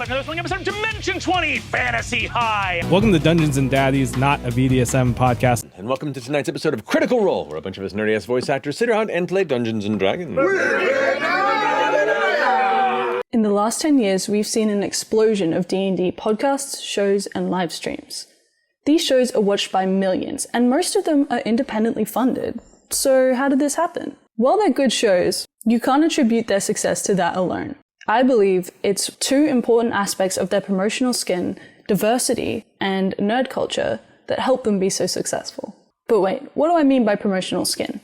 back to another thrilling episode of Dimension 20 Fantasy High. Welcome to Dungeons and Daddies, not a BDSM podcast. And welcome to tonight's episode of Critical Role, where a bunch of us nerdy-ass voice actors sit around and play Dungeons and Dragons. In the last 10 years, we've seen an explosion of D&D podcasts, shows, and live streams. These shows are watched by millions, and most of them are independently funded. So how did this happen? While they're good shows, you can't attribute their success to that alone. I believe it's two important aspects of their promotional skin, diversity and nerd culture, that help them be so successful. But wait, what do I mean by promotional skin?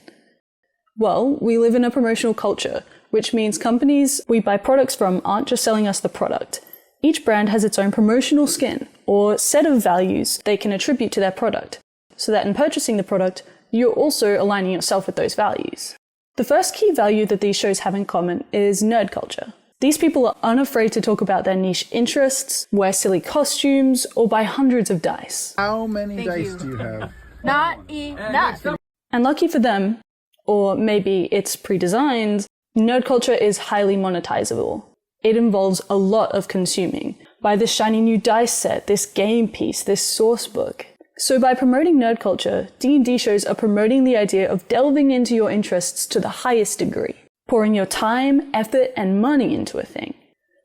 Well, we live in a promotional culture, which means companies we buy products from aren't just selling us the product. Each brand has its own promotional skin, or set of values they can attribute to their product, so that in purchasing the product, you're also aligning yourself with those values. The first key value that these shows have in common is nerd culture. These people are unafraid to talk about their niche interests, wear silly costumes, or buy hundreds of dice. How many dice do you have? Not enough. And lucky for them, or maybe it's pre-designed, nerd culture is highly monetizable. It involves a lot of consuming. Buy this shiny new dice set, this game piece, this source book. So by promoting nerd culture, D&D shows are promoting the idea of delving into your interests to the highest degree, pouring your time, effort, and money into a thing.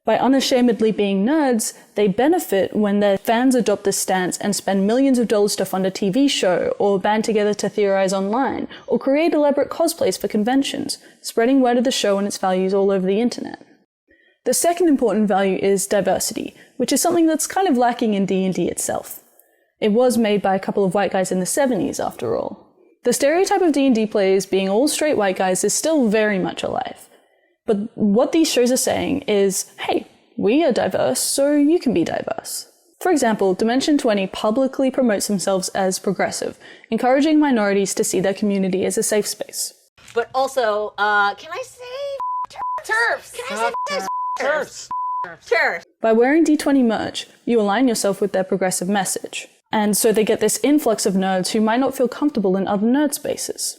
By unashamedly being nerds, they benefit when their fans adopt this stance and spend millions of dollars to fund a TV show, or band together to theorize online, or create elaborate cosplays for conventions, spreading word of the show and its values all over the internet. The second important value is diversity, which is something that's kind of lacking in D&D itself. It was made by a couple of white guys in the 70s, after all. The stereotype of D&D players being all straight white guys is still very much alive. But what these shows are saying is, hey, we are diverse, so you can be diverse. For example, Dimension 20 publicly promotes themselves as progressive, encouraging minorities to see their community as a safe space. But also, can I say turfs? Can I say turfs? Turfs. By wearing D20 merch, you align yourself with their progressive message. And so they get this influx of nerds who might not feel comfortable in other nerd spaces.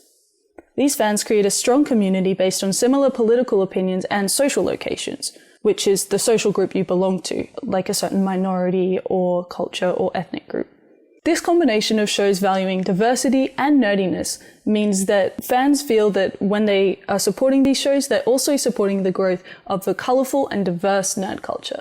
These fans create a strong community based on similar political opinions and social locations, which is the social group you belong to, like a certain minority or culture or ethnic group. This combination of shows valuing diversity and nerdiness means that fans feel that when they are supporting these shows, they're also supporting the growth of the colorful and diverse nerd culture.